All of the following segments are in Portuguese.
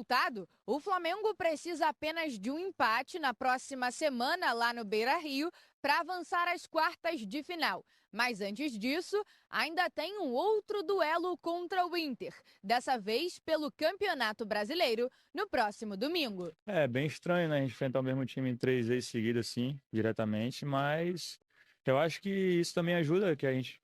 resultado, o Flamengo precisa apenas de um empate na próxima semana lá no Beira-Rio para avançar às quartas de final. Mas antes disso, ainda tem um outro duelo contra o Inter, dessa vez pelo Campeonato Brasileiro, no próximo domingo. É bem estranho, né? A gente enfrentar o mesmo time em 3 vezes seguidas, assim, diretamente, mas eu acho que isso também ajuda, que a gente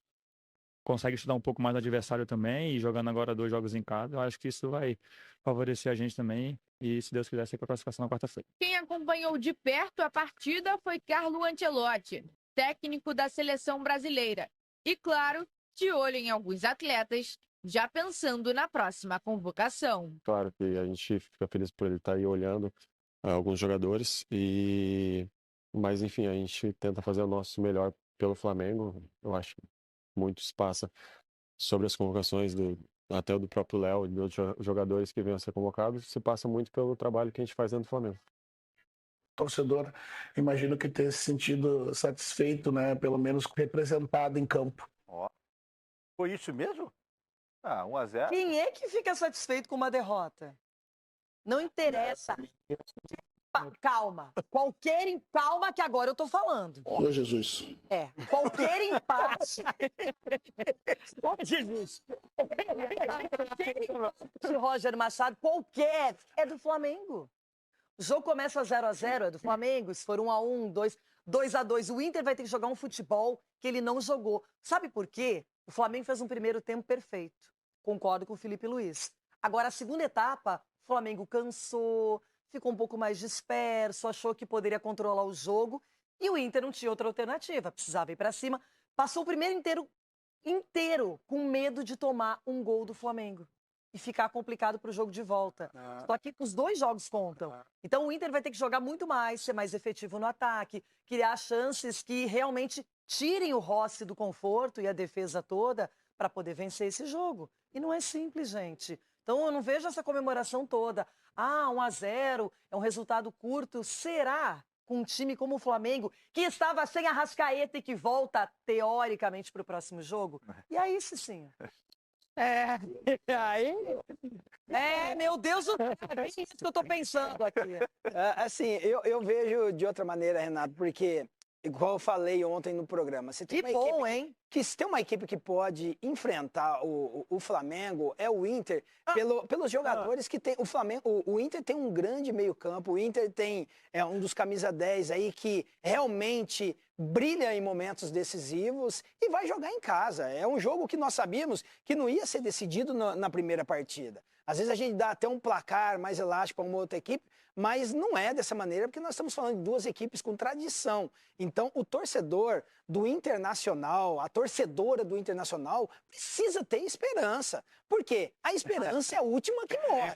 consegue estudar um pouco mais do adversário também, e jogando agora 2 jogos em casa, eu acho que isso vai favorecer a gente também, e se Deus quiser, ser com a classificação na quarta-feira. Quem acompanhou de perto a partida foi Carlo Ancelotti, técnico da seleção brasileira. E, claro, de olho em alguns atletas, já pensando na próxima convocação. Claro que a gente fica feliz por ele estar aí olhando alguns jogadores, mas enfim, a gente tenta fazer o nosso melhor pelo Flamengo. Eu acho que muito se passa sobre as convocações, até do próprio Léo e de outros jogadores que venham a ser convocados, se passa muito pelo trabalho que a gente faz dentro do Flamengo. Torcedor, imagino que tenha se sentido satisfeito, né? Pelo menos representado em campo. Foi isso mesmo? 1-0. Quem é que fica satisfeito com uma derrota? Não interessa. Calma. Calma que agora eu tô falando. Ô, Jesus. Qualquer empate. Jesus. Roger Machado, qualquer, é do Flamengo. O jogo começa 0-0, é do Flamengo. Se for 1-1, 2-2, o Inter vai ter que jogar um futebol que ele não jogou. Sabe por quê? O Flamengo fez um primeiro tempo perfeito. Concordo com o Felipe Luiz. Agora, a segunda etapa, o Flamengo cansou, ficou um pouco mais disperso, achou que poderia controlar o jogo. E o Inter não tinha outra alternativa, precisava ir para cima. Passou o primeiro inteiro com medo de tomar um gol do Flamengo. E ficar complicado para o jogo de volta. Só que os 2 jogos contam. Então o Inter vai ter que jogar muito mais, ser mais efetivo no ataque, criar chances que realmente tirem o Rossi do conforto e a defesa toda para poder vencer esse jogo. E não é simples, gente. Então eu não vejo essa comemoração toda. 1-0 é um resultado curto. Será? Com um time como o Flamengo, que estava sem Arrascaeta e que volta, teoricamente, para o próximo jogo? E aí, Cicinho? Aí, Meu Deus do céu, é isso que eu tô pensando aqui. assim, eu vejo de outra maneira, Renato, porque, igual eu falei ontem no programa, se tem Que uma bom, equipe, hein? se tem uma equipe que pode enfrentar o Flamengo, é o Inter, pelos jogadores que tem. O Flamengo, o Inter tem um grande meio-campo, o Inter tem um dos camisa 10 aí que realmente brilha em momentos decisivos e vai jogar em casa. É um jogo que nós sabíamos que não ia ser decidido na primeira partida. Às vezes a gente dá até um placar mais elástico para uma outra equipe, mas não é dessa maneira, porque nós estamos falando de 2 equipes com tradição. Então, o torcedor do Internacional, a torcedora do Internacional, precisa ter esperança. Por quê? A esperança é a última que morre.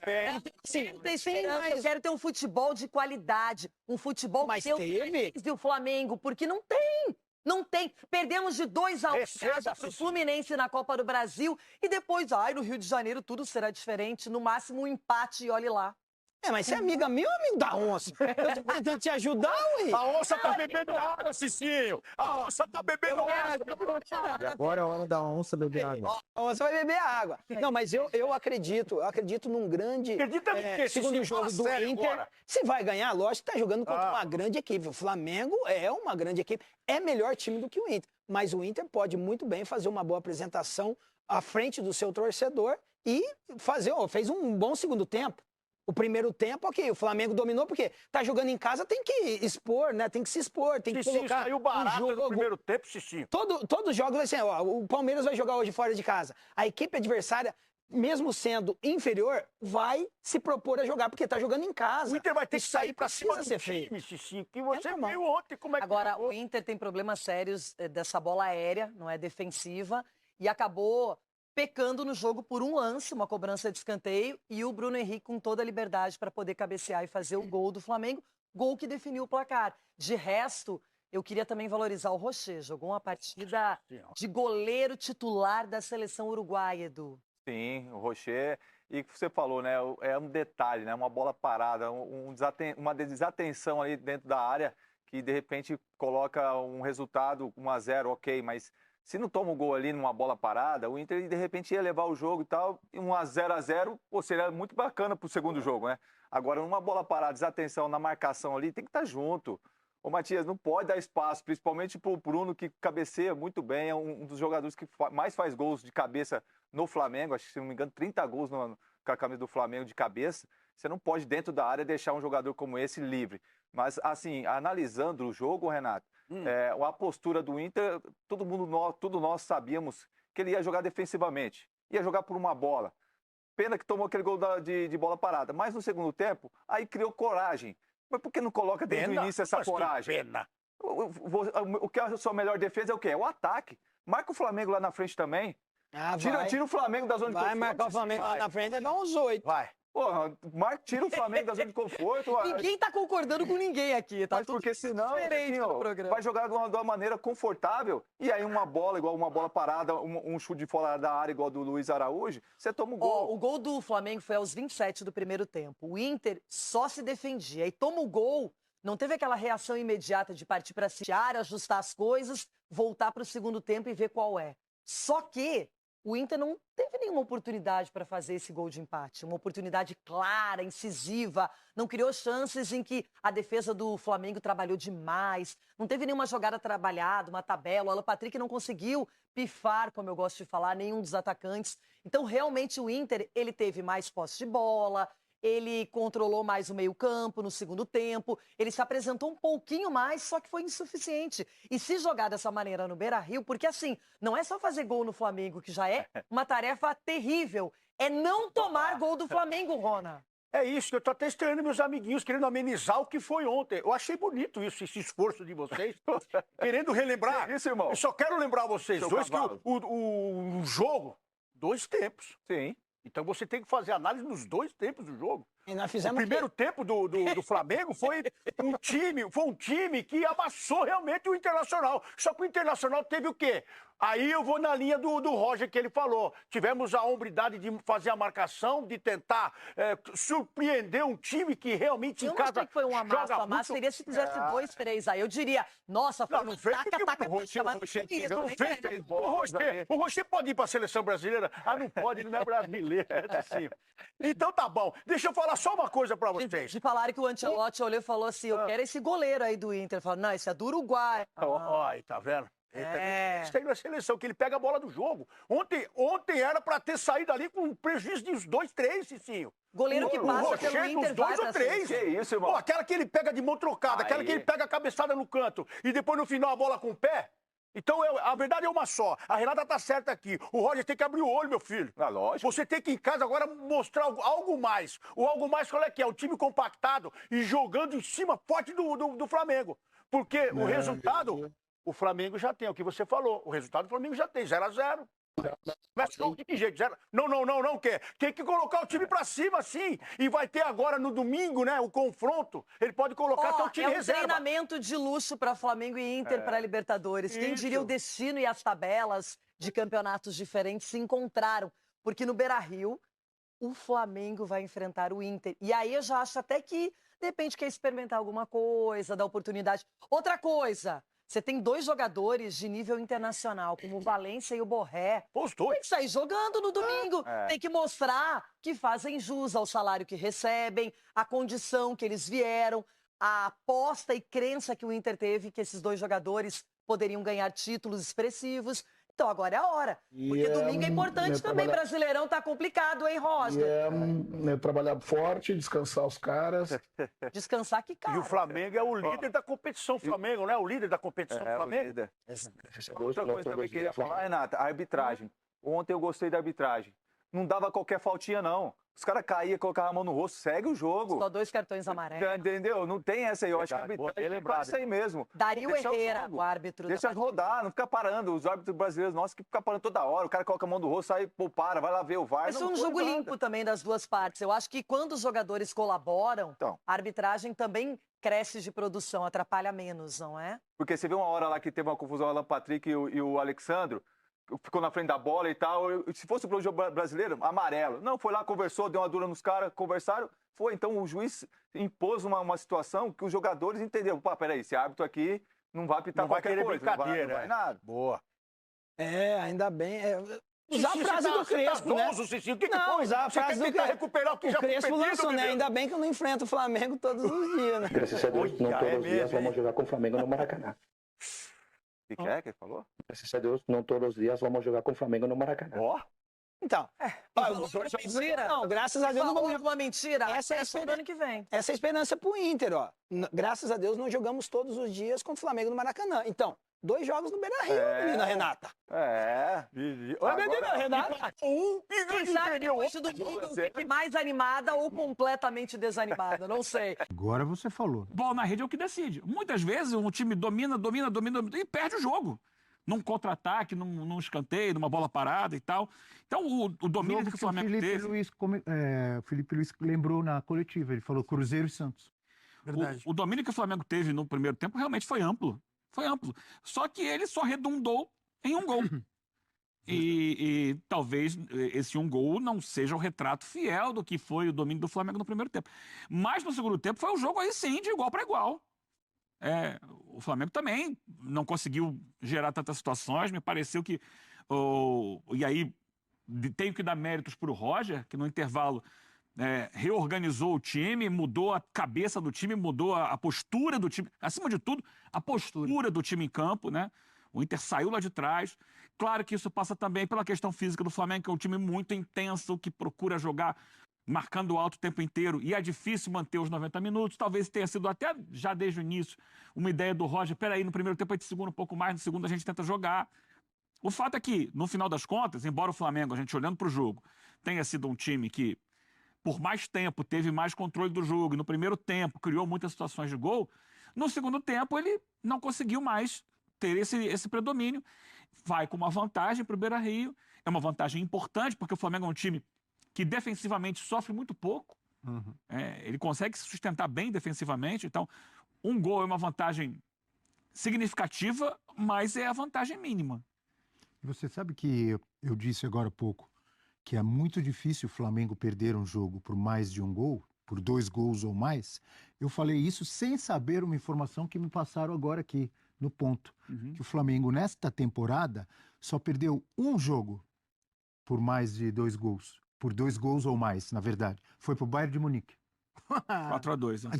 Eu quero ter um futebol de qualidade, um futebol Mas que eu teve? do Flamengo, porque não tem. Não tem. Perdemos de 2-1 para o Fluminense na Copa do Brasil e depois, no Rio de Janeiro tudo será diferente. No máximo um empate e olhe lá. Mas você é amiga minha ou amigo da onça? Eu tô tentando te ajudar, ué. A onça tá bebendo água, Cicinho. A onça tá bebendo água. Agora é a hora da onça beber água. A onça vai beber água. Não, mas eu acredito num grande Acredita no quê? segundo jogo do Inter. Agora. Se vai ganhar, lógico que tá jogando contra uma grande equipe. O Flamengo é uma grande equipe, é melhor time do que o Inter. Mas o Inter pode muito bem fazer uma boa apresentação à frente do seu torcedor e fez um bom segundo tempo. O primeiro tempo, ok, o Flamengo dominou, porque tá jogando em casa, tem que expor, né? Tem que se expor, tem que colocar saiu barato um jogo. no primeiro tempo, Cicinho. Todos os jogos vai ser, o Palmeiras vai jogar hoje fora de casa. A equipe adversária, mesmo sendo inferior, vai se propor a jogar, porque tá jogando em casa. O Inter vai ter que sair pra cima do ser feito. time, Cicinho, que você viu ontem como é que... Agora, o Inter tem problemas sérios dessa bola aérea, não é defensiva, e acabou pecando no jogo por um lance, uma cobrança de escanteio, e o Bruno Henrique com toda a liberdade para poder cabecear e fazer o gol do Flamengo, gol que definiu o placar. De resto, eu queria também valorizar o Rocher, jogou uma partida de goleiro titular da seleção uruguaia, Edu. Sim, o Rocher, e que você falou, né, é um detalhe, né, uma bola parada, uma desatenção ali dentro da área, que de repente coloca um resultado 1-0, ok, mas Se não toma o gol ali numa bola parada, o Inter de repente ia levar o jogo e tal, e um 0-0, pô, seria muito bacana pro segundo jogo, né? Agora, numa bola parada, desatenção na marcação ali, tem que estar junto. Ô, Matias, não pode dar espaço, principalmente pro Bruno, que cabeceia muito bem, é um dos jogadores que mais faz gols de cabeça no Flamengo, acho que, se não me engano, 30 gols com a camisa do Flamengo de cabeça. Você não pode, dentro da área, deixar um jogador como esse livre. Mas, assim, analisando o jogo, Renato, a postura do Inter, todos nós sabíamos que ele ia jogar defensivamente, ia jogar por uma bola. Pena que tomou aquele gol de bola parada. Mas no segundo tempo, aí criou coragem. Mas por que não coloca desde o início essa coragem? Pena. O que é a sua melhor defesa é o quê? É o ataque. Marca o Flamengo lá na frente também. Tira o Flamengo da zona de conforto. Vai marcar o Flamengo lá na frente, vai dar uns 8. Vai. Porra, tira o Flamengo da zona de conforto. Ninguém tá concordando com ninguém aqui, tá? Mas porque senão diferente assim, no programa. vai jogar de uma maneira confortável e aí uma bola igual uma bola parada, um chute de fora da área igual do Luiz Araújo, você toma o gol. O gol do Flamengo foi aos 27 do primeiro tempo. O Inter só se defendia e toma o gol, não teve aquela reação imediata de partir para a ajustar as coisas, voltar para o segundo tempo e ver qual é. Só que o Inter não teve nenhuma oportunidade para fazer esse gol de empate. Uma oportunidade clara, incisiva. Não criou chances em que a defesa do Flamengo trabalhou demais. Não teve nenhuma jogada trabalhada, uma tabela. O Alan Patrick não conseguiu pifar, como eu gosto de falar, nenhum dos atacantes. Então, realmente, o Inter, ele teve mais posse de bola. Ele controlou mais o meio-campo no segundo tempo, ele se apresentou um pouquinho mais, só que foi insuficiente. E se jogar dessa maneira no Beira-Rio, porque assim, não é só fazer gol no Flamengo, que já é uma tarefa terrível, é não tomar gol do Flamengo, Rona. É isso, que eu tô até estranhando meus amiguinhos, querendo amenizar o que foi ontem. Eu achei bonito isso, esse esforço de vocês, querendo relembrar. Isso, irmão. Eu só quero lembrar vocês Seu dois cavalo. que o jogo, 2 tempos. Sim. Então você tem que fazer análise nos 2 tempos do jogo. E nós O fizemos primeiro tempo do Flamengo foi um time que amassou realmente o Internacional. Só que o Internacional teve o quê? Aí eu vou na linha do Roger que ele falou. Tivemos a hombridade de fazer a marcação, de tentar surpreender um time que realmente Eu em não casa achei que foi um amasso, joga amasso muito... seria se fizesse 2, 3. Aí eu diria, nossa, foi Não, não fez taca, porque taca, o Rocher taca, mas fez. isso, Não nem fez. é. O Rocher pode ir para a seleção brasileira? Ah, não pode, ele não é brasileiro. É assim. Então tá bom. Deixa eu falar só uma coisa para vocês. De falar que o Ancelotti olhou e falou assim, eu quero esse goleiro aí do Inter. Falou, não, esse é do Uruguai. Ó, aí, tá vendo? É. Isso aí na seleção, que ele pega a bola do jogo. Ontem era pra ter saído ali com um prejuízo de uns 2, 3, Cicinho. Goleiro que passa Rocher pelo Inter uns 2 vai ou pra 3. Que isso, irmão? Pô, aquela que ele pega de mão trocada, aquela que ele pega a cabeçada no canto e depois no final a bola com o pé. Então, a verdade é uma só. A Renata tá certa aqui. O Roger tem que abrir o olho, meu filho. Ah, lógico. Você tem que, em casa, agora mostrar algo mais. O algo mais qual é que é? O time compactado e jogando em cima forte do Flamengo. Porque o resultado, o Flamengo já tem, é o que você falou. O resultado do Flamengo já tem, 0-0. Mas de jeito, não quer. Tem que colocar o time pra cima, sim. E vai ter agora no domingo, né, o confronto. Ele pode colocar até o time reserva. Treinamento de luxo para Flamengo e Inter para Libertadores. Quem diria o destino e as tabelas de campeonatos diferentes se encontraram. Porque no Beira-Rio, o Flamengo vai enfrentar o Inter. E aí eu já acho até que, de repente, quer experimentar alguma coisa, dar oportunidade. Outra coisa... Você tem 2 jogadores de nível internacional, como o Valência e o Borré. Os dois. Tem que sair jogando no domingo. Tem que mostrar que fazem jus ao salário que recebem, a condição que eles vieram, a aposta e crença que o Inter teve que esses 2 jogadores poderiam ganhar títulos expressivos. Então agora é a hora. Porque domingo é importante também. Brasileirão tá complicado, hein, Roger? Trabalhar forte, descansar os caras. Descansar que cara. E o Flamengo é o líder da competição, Flamengo, né? O líder da competição do Flamengo. Outra coisa também que eu queria falar, Renata, a arbitragem. Ontem eu gostei da arbitragem. Não dava qualquer faltinha, não. Os caras caíam, colocavam a mão no rosto, segue o jogo. Só 2 cartões amarelos. Entendeu? Não tem essa aí. Eu acho que a arbitragem é isso aí mesmo. Dario Deixa Herrera, o árbitro. Deixa rodar, não fica parando. Os árbitros brasileiros nossos que ficam parando toda hora. O cara coloca a mão no rosto, sai, pô, vai lá ver o VAR. Isso é um jogo limpo também das duas partes. Eu acho que quando os jogadores colaboram, então, a arbitragem também cresce de produção, atrapalha menos, não é? Porque você vê uma hora lá que teve uma confusão, o Alan Patrick e o Alexandro, ficou na frente da bola e tal. Se fosse pro jogo brasileiro, amarelo. Não, foi lá, conversou, deu uma dura nos caras, conversaram. Foi, então o juiz impôs uma situação que os jogadores entenderam. Pô, peraí, esse árbitro aqui não vai apitar qualquer coisa. Brincadeira, não vai nada. Boa. Ainda bem. Usar a Cici, frase do Crespo, né? Cici, o que Não, foi? usar a Você frase quer do tentar Crespo. recuperar o que já foi Crespo perdido, lançou, né? meu? Ainda bem que eu não enfrento o Flamengo todos os dias, né? Graças a Deus, não Olha, todos é os dias mesmo, vamos hein? jogar com o Flamengo no Maracanã. O que é que ele falou? Graças a Deus, não todos os dias vamos jogar com o Flamengo no Maracanã. Ó, Então. Falou uma mentira. Não, graças a Deus não Falou vamos. uma mentira. Essa é a esperando ano que vem. Essa é a esperança pro Inter, ó. Graças a Deus não jogamos todos os dias com o Flamengo no Maracanã. Então, 2 jogos no Beira-Rio, menina Renata. Oi, menina Renata. Quem sabe depois do domingo fique mais animada ou completamente desanimada, não sei. Agora você falou. Bola na rede é o que decide. Muitas vezes um time domina e perde o jogo. Num contra-ataque, num escanteio, numa bola parada e tal. Então, o domínio que o Flamengo teve... O Felipe Luiz lembrou na coletiva, ele falou Cruzeiro e Santos. Verdade. O domínio que o Flamengo teve no primeiro tempo realmente foi amplo. Foi amplo. Só que ele só redundou em um gol. E talvez esse um gol não seja o retrato fiel do que foi o domínio do Flamengo no primeiro tempo. Mas no segundo tempo foi um jogo aí sim, de igual para igual. O Flamengo também não conseguiu gerar tantas situações, me pareceu que... e aí tenho que dar méritos para o Roger, que no intervalo reorganizou o time, mudou a cabeça do time, mudou a postura do time, acima de tudo, a postura do time em campo, né? O Inter saiu lá de trás. Claro que isso passa também pela questão física do Flamengo, que é um time muito intenso, que procura jogar marcando alto o tempo inteiro, e é difícil manter os 90 minutos. Talvez tenha sido até já desde o início uma ideia do Roger, peraí, no primeiro tempo a gente segura um pouco mais, no segundo a gente tenta jogar. O fato é que, no final das contas, embora o Flamengo, a gente olhando para o jogo, tenha sido um time que, por mais tempo, teve mais controle do jogo, e no primeiro tempo criou muitas situações de gol, no segundo tempo ele não conseguiu mais ter esse predomínio. Vai com uma vantagem para o Beira-Rio, é uma vantagem importante, porque o Flamengo é um time que defensivamente sofre muito pouco. Ele consegue se sustentar bem defensivamente. Então, um gol é uma vantagem significativa, mas é a vantagem mínima. Você sabe que eu disse agora há pouco que é muito difícil o Flamengo perder um jogo por mais de um gol, por 2 gols ou mais. Eu falei isso sem saber uma informação que me passaram agora aqui no ponto. Que o Flamengo, nesta temporada, só perdeu um jogo por mais de 2 gols. Por 2 gols ou mais, na verdade. Foi pro Bayern de Munique. 4-2. Né?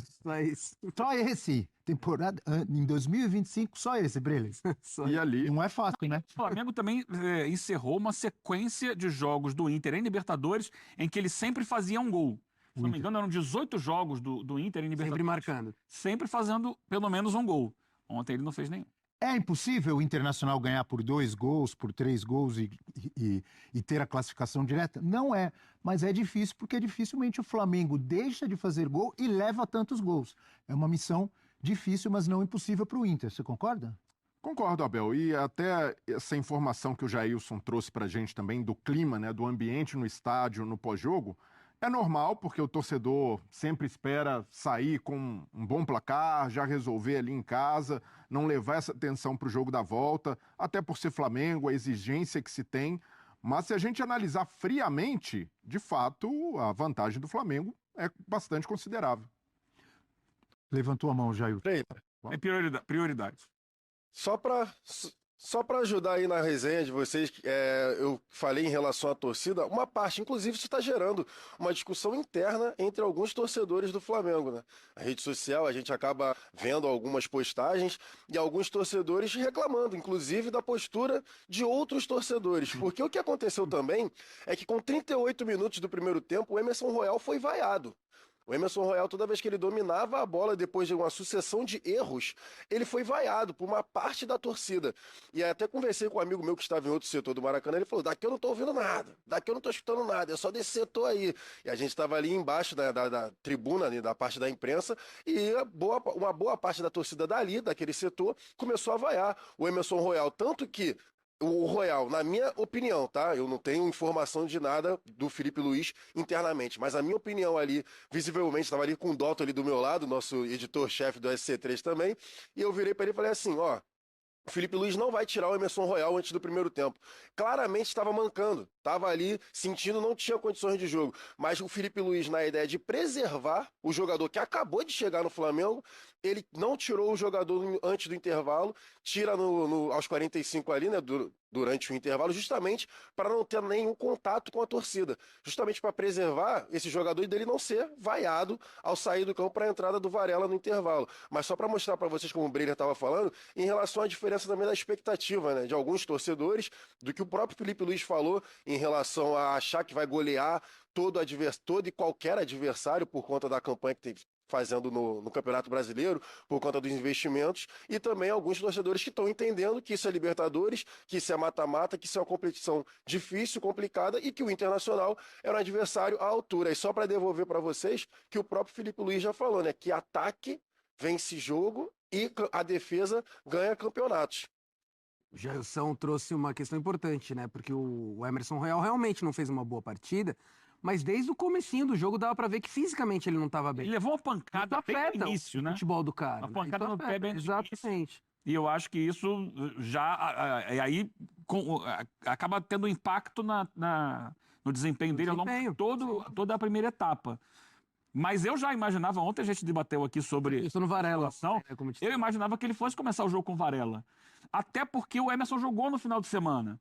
Só esse. Temporada em 2025, só esse, Breles. E ali... Não é fácil, né? O Flamengo também encerrou uma sequência de jogos do Inter em Libertadores em que ele sempre fazia um gol. Se não me engano, eram 18 jogos do Inter em Libertadores. Sempre marcando. Sempre fazendo pelo menos um gol. Ontem ele não fez nenhum. É impossível o Internacional ganhar por 2 gols, por 3 gols e ter a classificação direta? Não é, mas é difícil porque dificilmente o Flamengo deixa de fazer gol e leva tantos gols. É uma missão difícil, mas não impossível para o Inter. Você concorda? Concordo, Abel. E até essa informação que o Jailson trouxe para a gente também do clima, né, do ambiente no estádio, no pós-jogo, é normal, porque o torcedor sempre espera sair com um bom placar, já resolver ali em casa, não levar essa atenção para o jogo da volta, até por ser Flamengo, a exigência que se tem. Mas se a gente analisar friamente, de fato, a vantagem do Flamengo é bastante considerável. Levantou a mão, Jair. É prioridade. Só para ajudar aí na resenha de vocês, eu falei em relação à torcida, uma parte, inclusive, isso está gerando uma discussão interna entre alguns torcedores do Flamengo, né? A rede social, a gente acaba vendo algumas postagens e alguns torcedores reclamando, inclusive, da postura de outros torcedores. Porque o que aconteceu também é que com 38 minutos do primeiro tempo, o Emerson Royal foi vaiado. O Emerson Royal, toda vez que ele dominava a bola, depois de uma sucessão de erros, ele foi vaiado por uma parte da torcida. E até conversei com um amigo meu que estava em outro setor do Maracanã, ele falou, daqui eu não estou ouvindo nada, daqui eu não estou escutando nada, é só desse setor aí. E a gente estava ali embaixo da tribuna, da parte da imprensa, e uma boa parte da torcida dali, daquele setor, começou a vaiar o Emerson Royal. Tanto que o Royal, na minha opinião, tá? Eu não tenho informação de nada do Felipe Luiz internamente, mas a minha opinião ali, visivelmente, estava ali com o Dotto ali do meu lado, nosso editor-chefe do SC3 também, e eu virei para ele e falei assim, ó, o Felipe Luiz não vai tirar o Emerson Royal antes do primeiro tempo. Claramente estava Tava ali sentindo, não tinha condições de jogo. Mas o Felipe Luiz, na ideia de preservar o jogador que acabou de chegar no Flamengo, ele não tirou o jogador antes do intervalo, tira aos 45 ali, né, durante o intervalo, justamente para não ter nenhum contato com a torcida. Justamente para preservar esse jogador e dele não ser vaiado ao sair do campo para a entrada do Varela no intervalo. Mas só para mostrar para vocês, como o Breiner estava falando, em relação à diferença também da expectativa, né, de alguns torcedores, do que o próprio Felipe Luiz falou em relação a achar que vai golear todo e qualquer adversário por conta da campanha que teve fazendo no Campeonato Brasileiro, por conta dos investimentos, e também alguns torcedores que estão entendendo que isso é Libertadores, que isso é mata-mata, que isso é uma competição difícil, complicada, e que o Internacional era um adversário à altura. E só para devolver para vocês, que o próprio Felipe Luiz já falou, né, que ataque vence jogo e a defesa ganha campeonatos. O Jailson trouxe uma questão importante, né? Porque o Emerson Royal realmente não fez uma boa partida, mas desde o comecinho do jogo dava pra ver que fisicamente ele não tava bem. Ele levou uma pancada bem no início, né? O futebol do cara. Uma pancada no pé bem no Exatamente. E eu acho que isso já aí acaba tendo impacto no desempenho dele ao longo de toda a primeira etapa. Mas eu já imaginava, ontem a gente debateu aqui sobre isso no Varela. Eu imaginava que ele fosse começar o jogo com o Varela. Até porque o Emerson jogou no final de semana.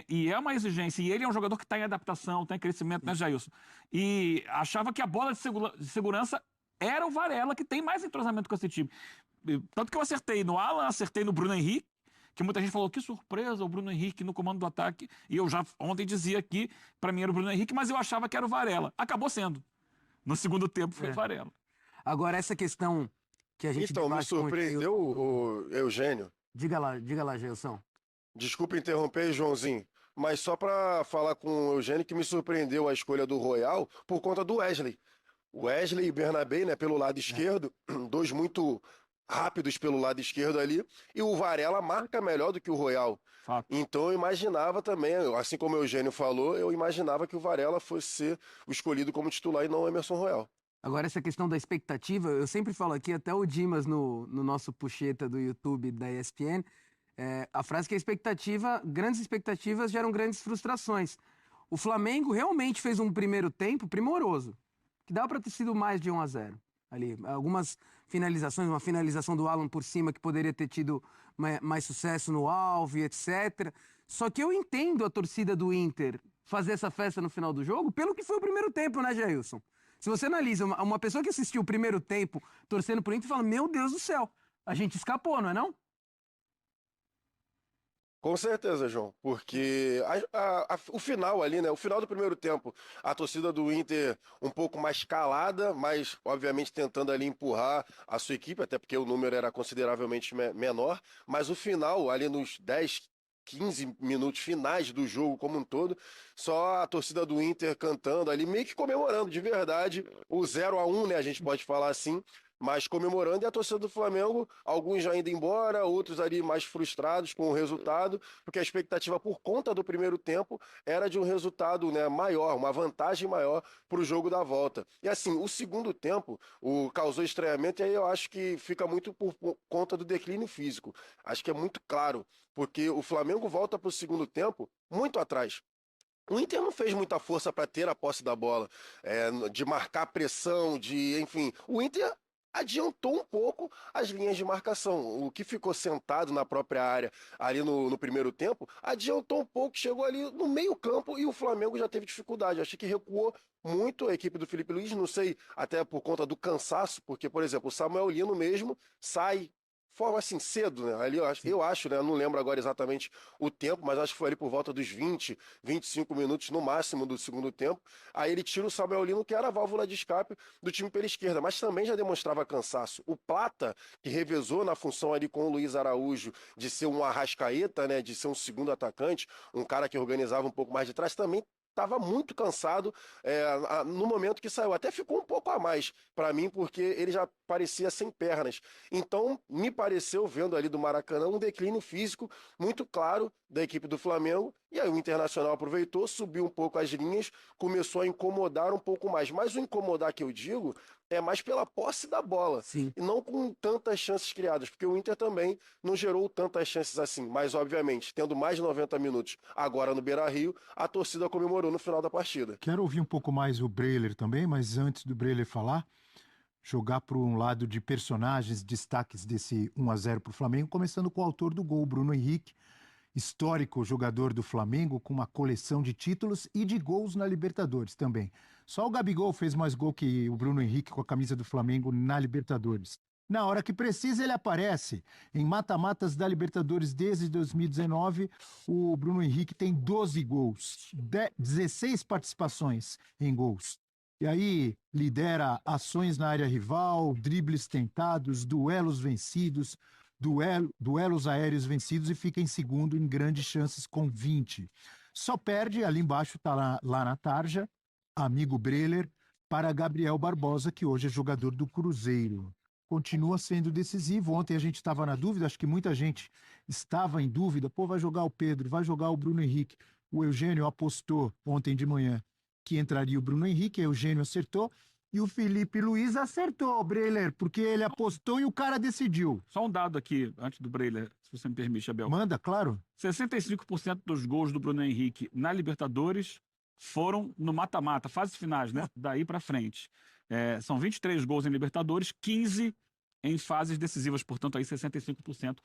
E é uma exigência. E ele é um jogador que está em adaptação, está em crescimento, né, Jailson? E achava que a bola de segurança era o Varela, que tem mais entrosamento com esse time. Tanto que eu acertei no Alan, acertei no Bruno Henrique, que muita gente falou, que surpresa, o Bruno Henrique no comando do ataque. E eu já ontem dizia aqui, para mim era o Bruno Henrique, mas eu achava que era o Varela. Acabou sendo. No segundo tempo foi o Varela. Agora, essa questão que a gente... Então, me surpreendeu o Eugênio. Diga lá, Gelson. Desculpa interromper, Joãozinho, mas só para falar com o Eugênio que me surpreendeu a escolha do Royal por conta do Wesley. Wesley e Bernabé, né, pelo lado esquerdo, dois muito rápidos pelo lado esquerdo ali, e o Varela marca melhor do que o Royal. Então eu imaginava também, assim como o Eugênio falou, eu imaginava que o Varela fosse ser o escolhido como titular e não o Emerson Royal. Agora, essa questão da expectativa, eu sempre falo aqui, até o Dimas no nosso puxeta do YouTube da ESPN, a frase que grandes expectativas geram grandes frustrações. O Flamengo realmente fez um primeiro tempo primoroso, que dava para ter sido mais de 1-0. Ali, algumas finalizações, uma finalização do Alan por cima que poderia ter tido mais sucesso no alvo, etc. Só que eu entendo a torcida do Inter fazer essa festa no final do jogo pelo que foi o primeiro tempo, né, Jailson? Se você analisa uma pessoa que assistiu o primeiro tempo torcendo pro Inter, fala, meu Deus do céu, a gente escapou, não é não? Com certeza, João, porque o final ali, né? O final do primeiro tempo, a torcida do Inter um pouco mais calada, mas obviamente tentando ali empurrar a sua equipe, até porque o número era consideravelmente menor, mas o final, ali nos 10, 15 minutos finais do jogo como um todo, só a torcida do Inter cantando ali, meio que comemorando de verdade o 0-1, né? A gente pode falar assim, mas comemorando, e a torcida do Flamengo, alguns já indo embora, outros ali mais frustrados com o resultado, porque a expectativa por conta do primeiro tempo era de um resultado, né, maior, uma vantagem maior para o jogo da volta. E assim, o segundo tempo causou estranhamento, e aí eu acho que fica muito por conta do declínio físico. Acho que é muito claro, porque o Flamengo volta para o segundo tempo muito atrás. O Inter não fez muita força para ter a posse da bola, de marcar pressão, enfim, o Inter adiantou um pouco as linhas de marcação. O que ficou sentado na própria área ali no primeiro tempo, adiantou um pouco, chegou ali no meio campo e o Flamengo já teve dificuldade. Eu achei que recuou muito a equipe do Felipe Luiz, não sei, até por conta do cansaço, porque, por exemplo, o Samuel Lino mesmo sai forma assim, cedo, né? Ali eu acho, né? Eu não lembro agora exatamente o tempo, mas acho que foi ali por volta dos 20, 25 minutos no máximo do segundo tempo. Aí ele tira o Samuel Lino, que era a válvula de escape do time pela esquerda, mas também já demonstrava cansaço. O Plata, que revezou na função ali com o Luiz Araújo de ser um arrascaeta, né? De ser um segundo atacante, um cara que organizava um pouco mais de trás, também estava muito cansado no momento que saiu. Até ficou um pouco a mais para mim, porque ele já parecia sem pernas. Então, me pareceu, vendo ali do Maracanã, um declínio físico muito claro da equipe do Flamengo, E aí o Internacional aproveitou, subiu um pouco as linhas, começou a incomodar um pouco mais. Mas o incomodar que eu digo é mais pela posse da bola. Sim. E não com tantas chances criadas, porque o Inter também não gerou tantas chances assim. Mas, obviamente, tendo mais de 90 minutos agora no Beira-Rio, a torcida comemorou no final da partida. Quero ouvir um pouco mais o Breler também, mas antes do Breler falar, jogar para um lado de personagens, destaques desse 1-0 para o Flamengo, começando com o autor do gol, Bruno Henrique, histórico jogador do Flamengo, com uma coleção de títulos e de gols na Libertadores também. Só o Gabigol fez mais gol que o Bruno Henrique com a camisa do Flamengo na Libertadores. Na hora que precisa, ele aparece. Em mata-matas da Libertadores desde 2019, o Bruno Henrique tem 12 gols, 16 participações em gols. E aí lidera ações na área rival, dribles tentados, duelos vencidos, duelos aéreos vencidos e fica em segundo em grandes chances com 20. Só perde, ali embaixo está lá na tarja, amigo Breler, para Gabriel Barbosa, que hoje é jogador do Cruzeiro. Continua sendo decisivo. Ontem a gente estava na dúvida, acho que muita gente estava em dúvida. Pô, vai jogar o Pedro, vai jogar o Bruno Henrique. O Eugênio apostou ontem de manhã que entraria o Bruno Henrique, o Eugênio acertou. E o Felipe Luiz acertou, Breler, porque ele apostou e o cara decidiu. Só um dado aqui, antes do Breler, se você me permite, Abel. Manda, claro. 65% dos gols do Bruno Henrique na Libertadores foram no mata-mata, fases finais, né? Daí pra frente. São 23 gols em Libertadores, 15 em fases decisivas, portanto aí 65%.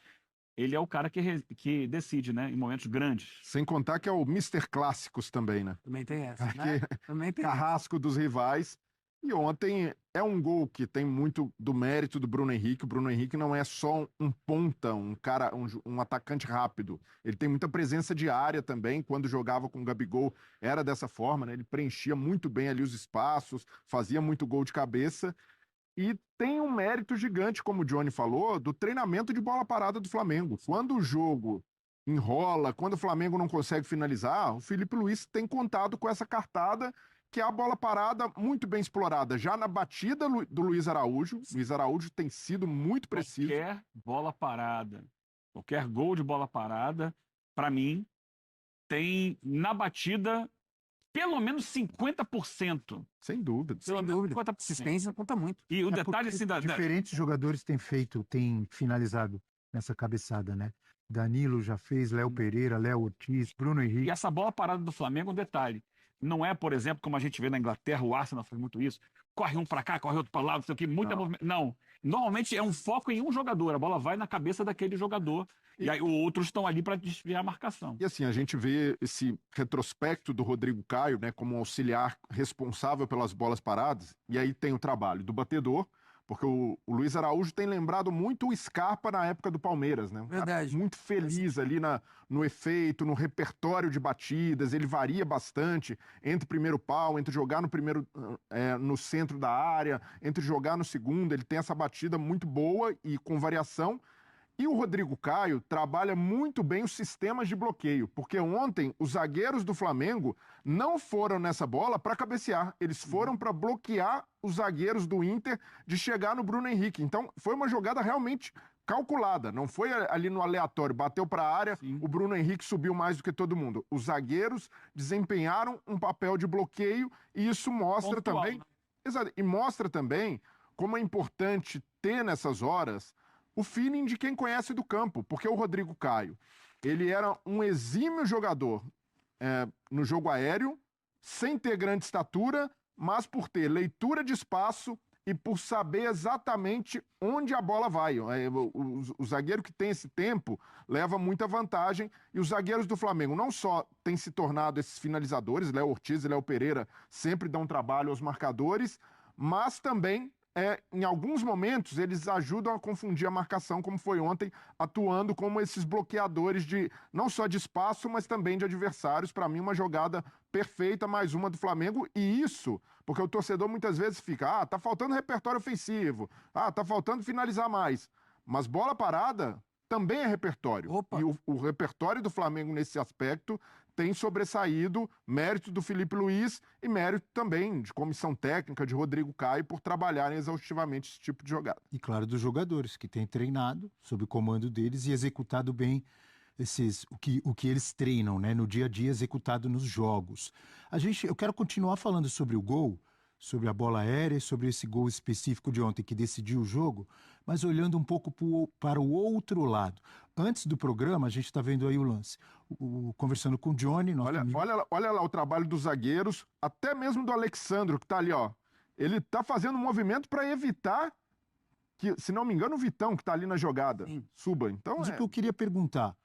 Ele é o cara que decide, né? Em momentos grandes. Sem contar que é o Mr. Clássicos também, né? Também tem essa, né? Também tem Carrasco dos rivais. E ontem é um gol que tem muito do mérito do Bruno Henrique. O Bruno Henrique não é só um ponta, um atacante rápido. Ele tem muita presença de área também. Quando jogava com o Gabigol, era dessa forma, né? Ele preenchia muito bem ali os espaços, fazia muito gol de cabeça. E tem um mérito gigante, como o Johnny falou, do treinamento de bola parada do Flamengo. Quando o jogo enrola, quando o Flamengo não consegue finalizar, o Felipe Luiz tem contado com essa cartada, que é a bola parada muito bem explorada. Já na batida do Luiz Araújo, Luiz Araújo tem sido muito preciso. Qualquer bola parada, qualquer gol de bola parada, para mim, tem na batida pelo menos 50%. Sem dúvida. Sem dúvida. 50%. Assistência conta muito. E o detalhe assim diferentes jogadores têm finalizado nessa cabeçada, né? Danilo já fez, Léo Pereira, Léo Ortiz, Bruno Henrique. E essa bola parada do Flamengo, um detalhe. Não é, por exemplo, como a gente vê na Inglaterra, o Arsenal faz muito isso. Corre um para cá, corre outro para lá, não sei o que, muita movimento. Não. Normalmente é um foco em um jogador. A bola vai na cabeça daquele jogador. E aí outros estão ali para desviar a marcação. E assim, a gente vê esse retrospecto do Rodrigo Caio, né, como um auxiliar responsável pelas bolas paradas. E aí tem o trabalho do batedor, porque o Luiz Araújo tem lembrado muito o Scarpa na época do Palmeiras, né? Um Verdade. Cara muito feliz ali no efeito, no repertório de batidas, ele varia bastante entre primeiro pau, entre jogar no centro da área, entre jogar no segundo, ele tem essa batida muito boa e com variação. E o Rodrigo Caio trabalha muito bem os sistemas de bloqueio, porque ontem os zagueiros do Flamengo não foram nessa bola para cabecear, eles foram para bloquear os zagueiros do Inter de chegar no Bruno Henrique. Então foi uma jogada realmente calculada, não foi ali no aleatório, bateu para a área, o Bruno Henrique subiu mais do que todo mundo. Os zagueiros desempenharam um papel de bloqueio e isso mostra também, exato, e mostra também como é importante ter nessas horas o feeling de quem conhece do campo, porque o Rodrigo Caio, ele era um exímio jogador no jogo aéreo, sem ter grande estatura, mas por ter leitura de espaço e por saber exatamente onde a bola vai. O zagueiro que tem esse tempo leva muita vantagem, e os zagueiros do Flamengo não só têm se tornado esses finalizadores, Léo Ortiz e Léo Pereira sempre dão trabalho aos marcadores, mas também em alguns momentos, eles ajudam a confundir a marcação, como foi ontem, atuando como esses bloqueadores não só de espaço, mas também de adversários. Para mim, uma jogada perfeita, mais uma do Flamengo. E isso, porque o torcedor muitas vezes fica, tá faltando repertório ofensivo, tá faltando finalizar mais. Mas bola parada também é repertório. Opa. E o repertório do Flamengo nesse aspecto tem sobressaído, mérito do Felipe Luiz e mérito também de comissão técnica de Rodrigo Caio por trabalharem exaustivamente esse tipo de jogada. E claro, dos jogadores que têm treinado sob o comando deles e executado bem o que eles treinam, né, no dia a dia executado nos jogos. Eu quero continuar falando sobre o gol, sobre a bola aérea, sobre esse gol específico de ontem que decidiu o jogo, mas olhando um pouco para o outro lado. Antes do programa, a gente está vendo aí o lance. Conversando com o Johnny... Olha lá o trabalho dos zagueiros, até mesmo do Alexandro, que está ali, ó. Ele está fazendo um movimento para evitar que, se não me engano, o Vitão, que está ali na jogada, suba. Então, Mas o que eu queria perguntar...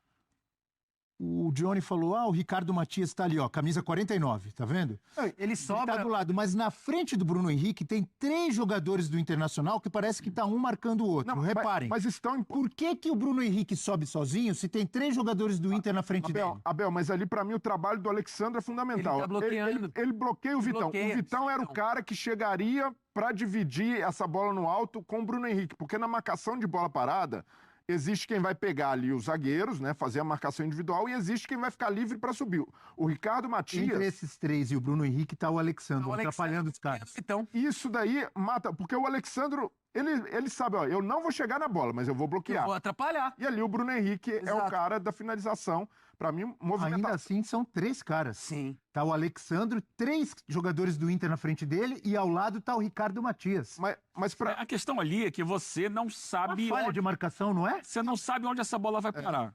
O Johnny falou, o Ricardo Matias está ali, ó, camisa 49, tá vendo? Ele sobra... Ele tá do lado, mas na frente do Bruno Henrique tem 3 jogadores do Internacional que parece que tá um marcando o outro. Não, reparem. Mas estão... Por que o Bruno Henrique sobe sozinho se tem 3 jogadores do Inter na frente dele? Abel, mas ali pra mim o trabalho do Alexandre é fundamental. Ele tá bloqueando. Ele bloqueia o Vitão. O Vitão era o cara que chegaria pra dividir essa bola no alto com o Bruno Henrique, porque na marcação de bola parada... Existe quem vai pegar ali os zagueiros, né, fazer a marcação individual, e existe quem vai ficar livre para subir. O Ricardo Matias... Entre esses 3 e o Bruno Henrique tá o Alexandro, atrapalhando os caras. Então, isso daí mata, porque o Alexandro, ele sabe, ó, eu não vou chegar na bola, mas eu vou bloquear. Eu vou atrapalhar. E ali o Bruno Henrique é o cara da finalização. Para mim, Ainda assim, são 3 caras. Sim. Tá o Alexandro, 3 jogadores do Inter na frente dele e ao lado tá o Ricardo Matias. Mas A questão ali é que você não sabe... Uma falha de marcação, não é? Você não sabe onde essa bola vai parar.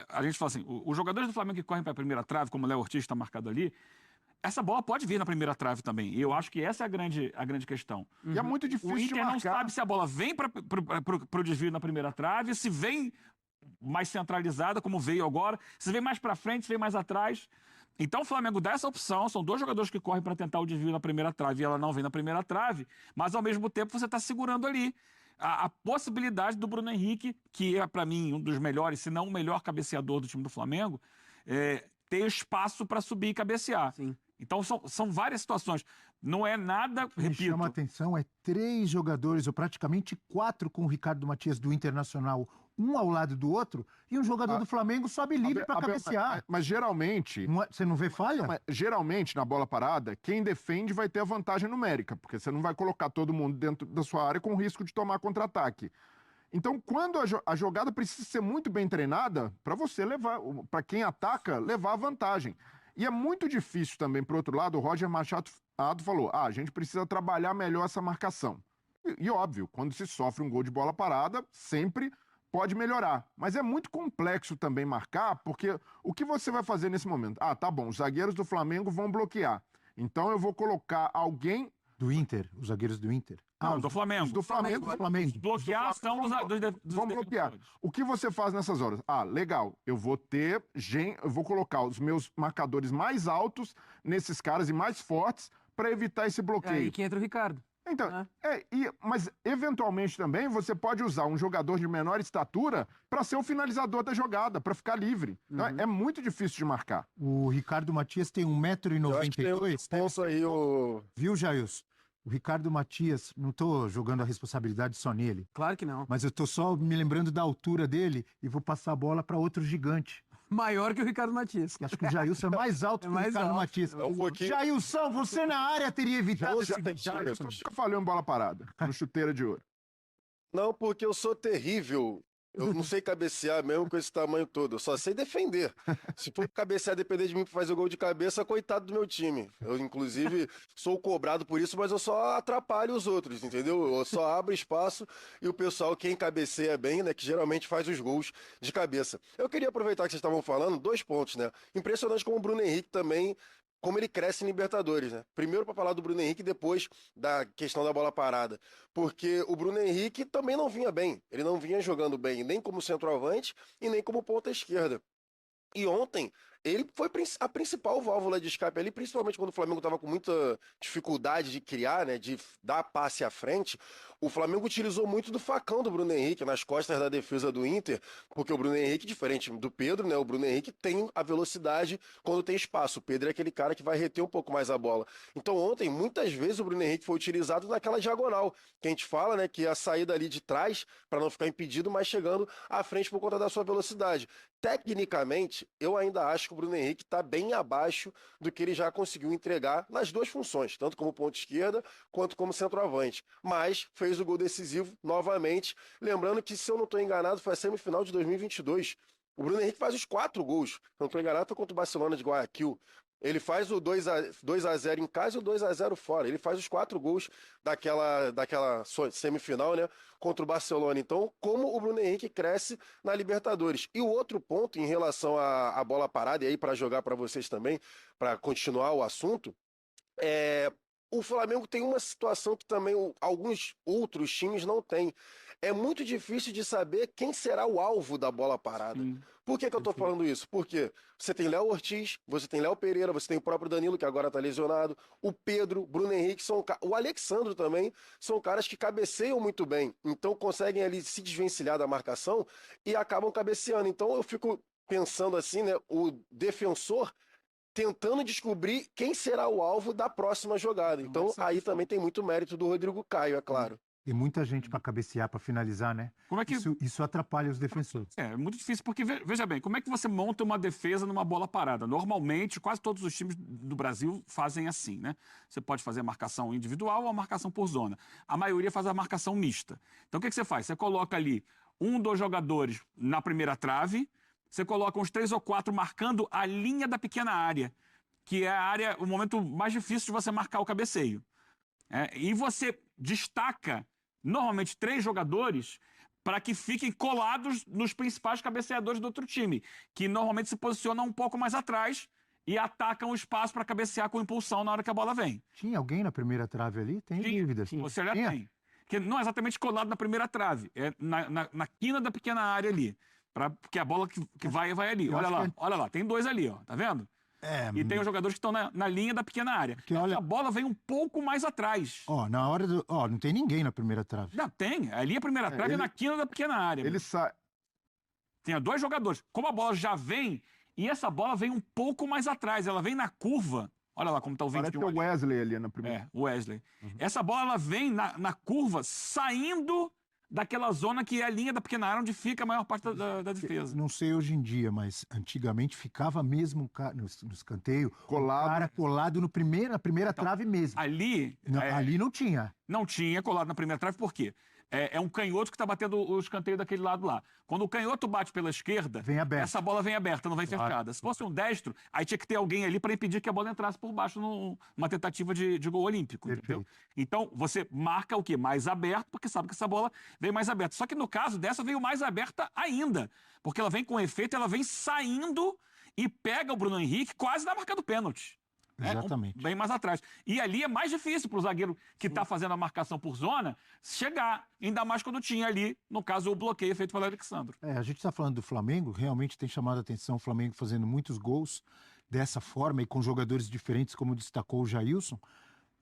A gente fala assim, os jogadores do Flamengo que correm para a primeira trave, como o Léo Ortiz está marcado ali, essa bola pode vir na primeira trave também. E eu acho que essa é a grande questão. E é muito difícil o Inter de marcar. não sabe se a bola vem para o desvio na primeira trave, se vem mais centralizada, como veio agora, se vem mais para frente, se vem mais atrás. Então o Flamengo dá essa opção, são 2 jogadores que correm para tentar o desvio na primeira trave e ela não vem na primeira trave, mas ao mesmo tempo você está segurando ali a possibilidade do Bruno Henrique, que é para mim um dos melhores, se não o melhor cabeceador do time do Flamengo, ter espaço para subir e cabecear. Sim. Então são várias situações. Não é nada, O que me repito... chama a atenção é 3 jogadores, ou praticamente 4 com o Ricardo Matias do Internacional, um ao lado do outro, e um jogador do Flamengo sobe livre para cabecear. Mas geralmente... Você não vê falha? Mas, geralmente, na bola parada, quem defende vai ter a vantagem numérica, porque você não vai colocar todo mundo dentro da sua área com risco de tomar contra-ataque. Então, quando a jogada precisa ser muito bem treinada, para você levar, para quem ataca, levar a vantagem. E é muito difícil também, por outro lado, o Roger Machado falou, a gente precisa trabalhar melhor essa marcação. E óbvio, quando se sofre um gol de bola parada, sempre pode melhorar. Mas é muito complexo também marcar, porque o que você vai fazer nesse momento? Tá bom, os zagueiros do Flamengo vão bloquear. Então eu vou colocar alguém... Do Inter, os zagueiros do Inter. Não, do Flamengo. Do Flamengo. Bloquear são os vão bloquear. O que você faz nessas horas? Legal, eu vou colocar os meus marcadores mais altos nesses caras e mais fortes para evitar esse bloqueio. É aí que entra o Ricardo. Então, mas eventualmente também você pode usar um jogador de menor estatura para ser o finalizador da jogada, para ficar livre. Então, é muito difícil de marcar. O Ricardo Matias tem 1,92 m. Pensa aí o... Viu, Jailson? O Ricardo Matias, não tô jogando a responsabilidade só nele. Claro que não. Mas eu tô só me lembrando da altura dele e vou passar a bola para outro gigante. Maior que o Ricardo Matias. Acho que o Jailson é mais alto que o Ricardo Matias. Jailson, você na área teria evitado esse... Eu nunca falei em bola parada, no chuteira de ouro. Não, porque eu sou terrível. Eu não sei cabecear mesmo com esse tamanho todo. Eu só sei defender. Se for cabecear, depender de mim para fazer o gol de cabeça, coitado do meu time. Eu, inclusive, sou cobrado por isso, mas eu só atrapalho os outros, entendeu? Eu só abro espaço e o pessoal, quem cabeceia bem, né, que geralmente faz os gols de cabeça. Eu queria aproveitar que vocês estavam falando, 2 pontos, né? Impressionante como o Bruno Henrique também... como ele cresce em Libertadores, né? Primeiro para falar do Bruno Henrique, depois da questão da bola parada. Porque o Bruno Henrique também não vinha bem. Ele não vinha jogando bem, nem como centroavante e nem como ponta esquerda. E ontem, ele foi a principal válvula de escape ali, principalmente quando o Flamengo estava com muita dificuldade de criar, né, de dar passe à frente. O Flamengo utilizou muito do facão do Bruno Henrique nas costas da defesa do Inter, porque o Bruno Henrique, diferente do Pedro, né, o Bruno Henrique tem a velocidade quando tem espaço. O Pedro é aquele cara que vai reter um pouco mais a bola. Então ontem, muitas vezes, o Bruno Henrique foi utilizado naquela diagonal, que a gente fala, né, que é a saída ali de trás, para não ficar impedido, mas chegando à frente por conta da sua velocidade. Tecnicamente, eu ainda acho que o Bruno Henrique está bem abaixo do que ele já conseguiu entregar nas 2 funções, tanto como ponta esquerda quanto como centroavante. Mas fez o gol decisivo novamente. Lembrando que, se eu não estou enganado, foi a semifinal de 2022. O Bruno Henrique faz os 4 gols. Não estou enganado, foi contra o Barcelona de Guayaquil. Ele faz o 2-0 em casa e o 2-0 fora. Ele faz os 4 gols daquela semifinal, né, contra o Barcelona. Então, como o Bruno Henrique cresce na Libertadores. E o outro ponto em relação à bola parada, e aí para jogar para vocês também, para continuar o assunto, o Flamengo tem uma situação que também alguns outros times não têm. É muito difícil de saber quem será o alvo da bola parada. Por que eu tô falando isso? Porque você tem Léo Ortiz, você tem Léo Pereira, você tem o próprio Danilo, que agora tá lesionado, o Pedro, Bruno Henrique, o Alexandro também, são caras que cabeceiam muito bem. Então conseguem ali se desvencilhar da marcação e acabam cabeceando. Então eu fico pensando assim, né, o defensor tentando descobrir quem será o alvo da próxima jogada. Então aí também tem muito mérito do Rodrigo Caio, é claro. Tem muita gente para cabecear, para finalizar, né? Como é que... Isso atrapalha os defensores. É muito difícil, porque, veja bem, como é que você monta uma defesa numa bola parada? Normalmente, quase todos os times do Brasil fazem assim, né? Você pode fazer a marcação individual ou a marcação por zona. A maioria faz a marcação mista. Então, o que você faz? Você coloca ali 1, 2 jogadores na primeira trave, você coloca uns 3 ou 4 marcando a linha da pequena área, que é a área, o momento mais difícil de você marcar o cabeceio. E você destaca normalmente 3 jogadores para que fiquem colados nos principais cabeceadores do outro time, que normalmente se posicionam um pouco mais atrás e atacam o espaço para cabecear com impulsão na hora que a bola vem. Tinha alguém na primeira trave ali? Tem dúvidas. Você já tem. Que não é exatamente colado na primeira trave, é na quina da pequena área ali. Porque a bola que vai ali. Olha lá, tem 2 ali, ó, tá vendo? E tem os jogadores que estão na linha da pequena área. A bola vem um pouco mais atrás. Na hora do... não tem ninguém na primeira trave. Não, tem. Ali a primeira trave é na quina da pequena área. Ele sai... Tem 2 jogadores. Como a bola já vem, e essa bola vem um pouco mais atrás. Ela vem na curva. Olha lá como tá o vento. Parece que é o Wesley ali na primeira. O Wesley. Essa bola ela vem na curva, saindo daquela zona que é a linha da pequena área onde fica a maior parte da defesa. Não sei hoje em dia, mas antigamente ficava mesmo no escanteio, colado. O cara colado na primeira trave mesmo. Ali não tinha. Não tinha colado na primeira trave, por quê? É um canhoto que está batendo o escanteio daquele lado lá. Quando o canhoto bate pela esquerda, essa bola vem aberta, não vem fechada. Se fosse um destro, aí tinha que ter alguém ali para impedir que a bola entrasse por baixo numa tentativa de gol olímpico. Entendeu? Então, você marca o quê? Mais aberto, porque sabe que essa bola vem mais aberta. Só que no caso dessa, veio mais aberta ainda. Porque ela vem com efeito, ela vem saindo e pega o Bruno Henrique quase na marca do pênalti. Exatamente. Bem mais atrás. E ali é mais difícil para o zagueiro que está fazendo a marcação por zona chegar, ainda mais quando tinha ali, no caso, o bloqueio feito pelo Alexandro. A gente está falando do Flamengo, realmente tem chamado a atenção o Flamengo fazendo muitos gols dessa forma e com jogadores diferentes, como destacou o Jailson,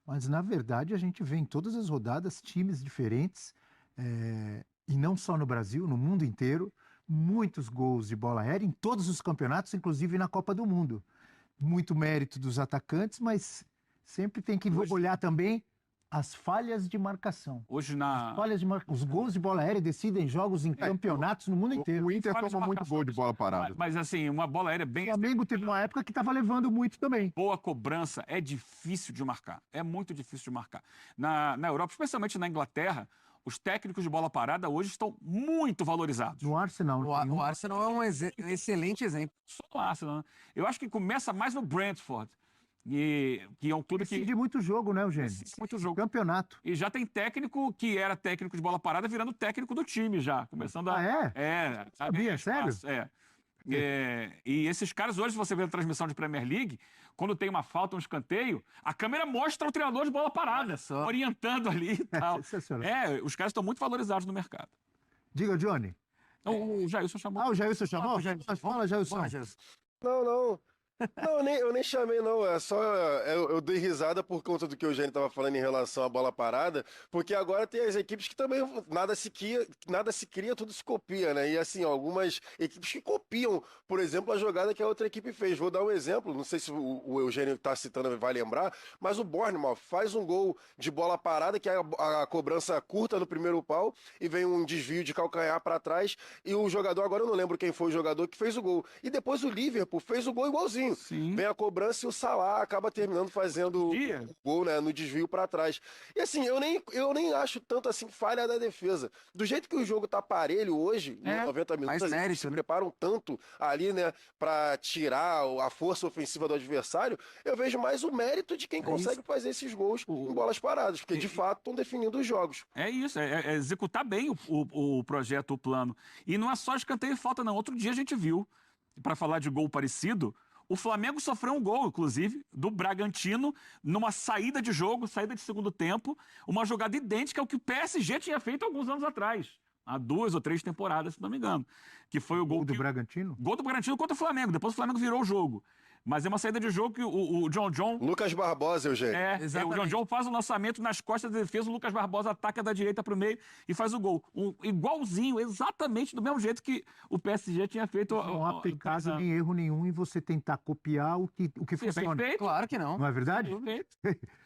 mas na verdade a gente vê em todas as rodadas times diferentes, e não só no Brasil, no mundo inteiro, muitos gols de bola aérea em todos os campeonatos, inclusive na Copa do Mundo. Muito mérito dos atacantes, mas sempre tem que olhar também as falhas de marcação. Os gols de bola aérea decidem jogos em campeonatos no mundo inteiro. O Inter toma muito gol de bola parada. Mas assim, uma bola aérea bem... O Flamengo teve uma época que estava levando muito também. Boa cobrança é difícil de marcar. É muito difícil de marcar. Na Europa, especialmente na Inglaterra, os técnicos de bola parada hoje estão muito valorizados. No Arsenal. O Arsenal é um excelente exemplo. Só o Arsenal, né? Eu acho que começa mais no Brentford, que é um clube que... Decide muito jogo, né, Eugênio? Decide muito jogo. Campeonato. E já tem técnico que era técnico de bola parada virando técnico do time já. Começando a... Sabia, sério? E esses caras hoje, se você vê a transmissão de Premier League, quando tem uma falta, um escanteio, a câmera mostra o treinador de bola parada, orientando ali e tal. Os caras estão muito valorizados no mercado. Diga, Johnny. O Jailson chamou. O Jailson chamou? Fala, Jailson. Não, eu nem chamei, não. É só. Eu dei risada por conta do que o Eugênio estava falando em relação à bola parada, porque agora tem as equipes que também nada se cria, tudo se copia, né? E assim, algumas equipes que copiam, por exemplo, a jogada que a outra equipe fez. Vou dar um exemplo, não sei se o Eugênio está citando vai lembrar, mas o Bournemouth faz um gol de bola parada, que é a cobrança curta no primeiro pau, e vem um desvio de calcanhar para trás, e o jogador, agora eu não lembro quem foi o jogador que fez o gol. E depois o Liverpool fez o gol igualzinho. rapidinho. Vem a cobrança e o Salah acaba terminando fazendo o gol, né, no desvio para trás. E assim, eu nem acho tanto assim falha da defesa. Do jeito que o jogo tá parelho hoje, em 90 minutos, eles se preparam tanto ali, né, para tirar a força ofensiva do adversário, eu vejo mais o mérito de quem consegue fazer esses gols em bolas paradas, porque de fato estão definindo os jogos. É isso, é executar bem o projeto, o plano. E não é só escanteio e falta, não. Outro dia a gente viu, para falar de gol parecido, o Flamengo sofreu um gol, inclusive, do Bragantino, numa saída de jogo, saída de segundo tempo, uma jogada idêntica ao que o PSG tinha feito alguns anos atrás. Há 2 ou 3 temporadas, se não me engano. Que foi o gol do Bragantino? Gol do Bragantino contra o Flamengo. Depois o Flamengo virou o jogo. Mas é uma saída de jogo que o John... Lucas Barbosa, Eugênio. O John faz o lançamento nas costas da defesa, o Lucas Barbosa ataca da direita para o meio e faz o gol. Igualzinho, exatamente do mesmo jeito que o PSG tinha feito. Não há pecado nem erro nenhum em você tentar copiar o que funciona. Perfeito. Claro que não. Não é verdade?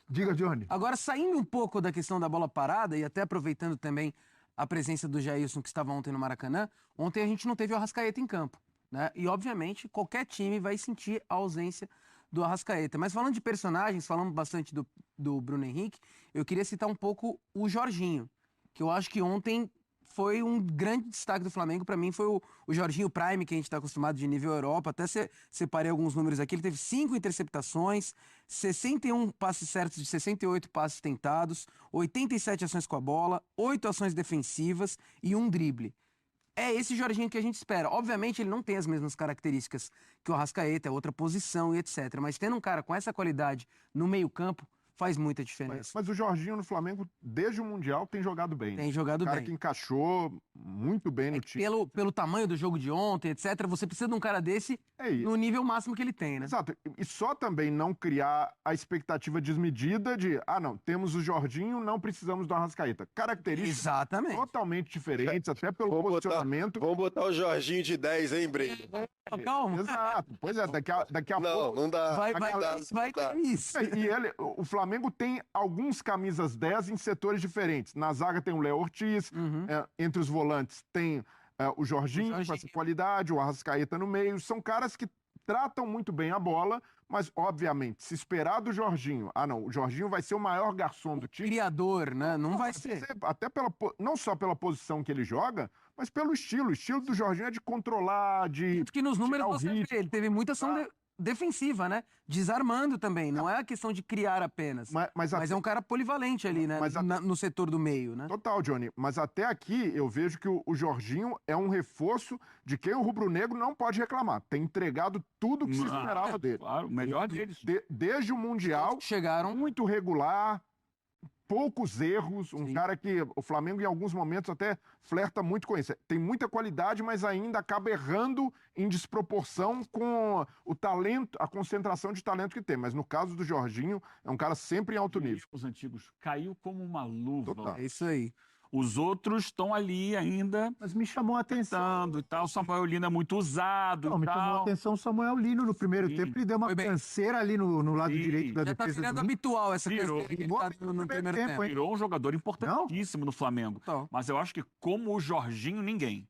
Diga, Johnny. Agora, saindo um pouco da questão da bola parada e até aproveitando também a presença do Jailson, que estava ontem no Maracanã, ontem a gente não teve o Arrascaeta em campo. Né? E, obviamente, qualquer time vai sentir a ausência do Arrascaeta. Mas falando de personagens, falando bastante do Bruno Henrique, eu queria citar um pouco o Jorginho, que eu acho que ontem foi um grande destaque do Flamengo. Para mim, foi o Jorginho Prime, que a gente está acostumado de nível Europa. Até separei alguns números aqui. Ele teve 5 interceptações, 61 passes certos de 68 passes tentados, 87 ações com a bola, 8 ações defensivas e 1 drible. É esse Jorginho que a gente espera. Obviamente, ele não tem as mesmas características que o Arrascaeta, é outra posição e etc. Mas tendo um cara com essa qualidade no meio-campo, faz muita diferença. Mas o Jorginho no Flamengo, desde o Mundial, tem jogado bem. Tem jogado bem. Um cara que encaixou muito bem no time. Pelo tamanho do jogo de ontem, etc., você precisa de um cara desse no nível máximo que ele tem, né? Exato. E só também não criar a expectativa desmedida de, não, temos o Jorginho, não precisamos do Arrascaeta. Características totalmente diferentes, até pelo posicionamento. Vamos botar o Jorginho de 10, hein, Breno? Calma. Exato. Pois é, daqui a pouco... Não dá. Vai ter isso. E o Flamengo tem alguns camisas 10 em setores diferentes. Na zaga tem o Léo Ortiz, entre os volantes tem o Jorginho com essa qualidade, o Arrascaeta no meio. São caras que tratam muito bem a bola, mas, obviamente, se esperar do Jorginho... o Jorginho vai ser o maior garçom do time. Criador, né? Não vai ser. Até não só pela posição que ele joga, mas pelo estilo. O estilo do Jorginho é de controlar, de... Porque nos números você vê, ele teve muita ação defensiva, né? Desarmando também. Não é a questão de criar apenas. Mas é um cara polivalente ali, né? No setor do meio, né? Total, Johnny. Mas até aqui eu vejo que o Jorginho é um reforço de quem o rubro-negro não pode reclamar. Tem entregado tudo que se esperava dele. Claro, o melhor deles. Desde o Mundial, chegaram muito regular, poucos erros, cara que o Flamengo em alguns momentos até flerta muito com isso. Tem muita qualidade, mas ainda acaba errando em desproporção com o talento, a concentração de talento que tem. Mas no caso do Jorginho, é um cara sempre em alto nível. Os antigos caiu como uma luva. É isso aí. Os outros estão ali ainda. Mas me chamou a atenção. E tal. O Samuel Lino é muito usado. Me chamou a atenção o Samuel Lino no primeiro tempo. Ele deu uma canseira ali no lado direito da defesa. Já tá virando habitual essa coisa. No primeiro tempo. Virou um jogador importantíssimo no Flamengo. Mas eu acho que, como o Jorginho, ninguém.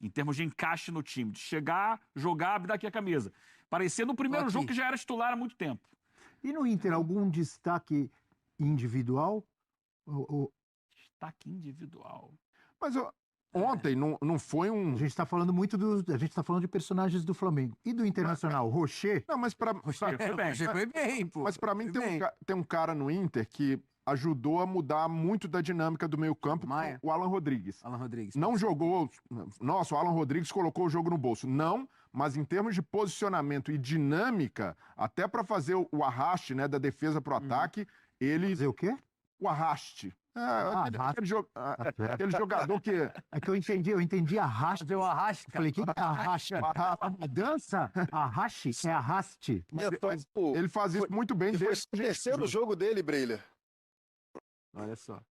Em termos de encaixe no time. De chegar, jogar, abrir daqui a camisa. Parecia no primeiro jogo que já era titular há muito tempo. E no Inter, algum destaque individual? Destaque individual. Mas ontem não foi um... A gente está falando muito a gente está falando de personagens do Flamengo. E do Internacional, Rocher? Não, mas Rocher foi bem, pô. Mas para mim tem um cara no Inter que ajudou a mudar muito da dinâmica do meio-campo, o Alan Rodrigues. Não jogou... Nossa, o Alan Rodrigues colocou o jogo no bolso. Não, mas em termos de posicionamento e dinâmica, até para fazer o arraste, né, da defesa pro ataque, ele... Fazer o quê? O arraste. Aquele jogador que... É que eu entendi arraste. Fazer o arraste. Falei, o que é arraste? A dança? Arraste? É arraste. Ele faz isso muito bem. Foi o terceiro jogo dele, Breiler. Olha só.